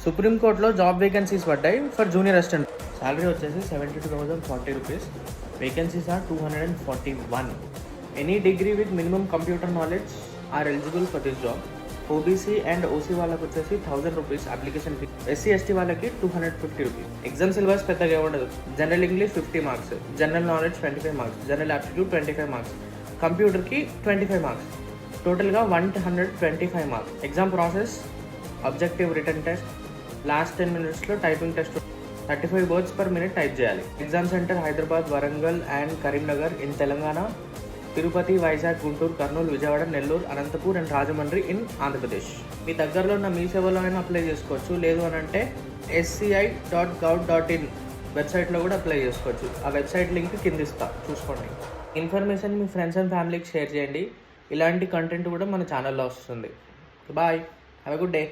సుప్రీంకోర్టులో job vacancies పడ్డాయి for junior assistant. Salary వచ్చేసి 72,040 rupees. Vacancies are 241. Any degree with minimum computer knowledge are eligible for this job. OBC and OC వాళ్ళకి వచ్చేసి 1000 rupees application fee. SC ST వాళ్ళకి 250 rupees. Exam syllabus పెద్దగా ఉండదు. General English 50 marks, general knowledge 25 marks, general aptitude 25 marks, కంప్యూటర్కి 25 marks, టోటల్గా 125 marks. Exam process objective written test, last 10 minutesలో typing test, 35 words per minute type చేయాలి. Exam centre Hyderabad, Warangal and Karimnagar in Telangana, Tirupati, Vizag, Guntur, Kurnool, Vijayawada, Nellore, Anantapur and Rajahmundry in Andhra Pradesh. మీ దగ్గరలో ఉన్న మీ సేవలో అయినా అప్లై చేసుకోవచ్చు. లేదు అని అంటే sci.gov.in వెబ్సైట్లో కూడా అప్లై చేసుకోవచ్చు. ఆ వెబ్సైట్ లింక్ కింద ఇస్తా, చూసుకోండి. ఇన్ఫర్మేషన్ మీ ఫ్రెండ్స్ అండ్ ఫ్యామిలీకి షేర్ చేయండి. ఇలాంటి కంటెంట్ కూడా మన ఛానల్లో వస్తుంది. Bye, have a good day.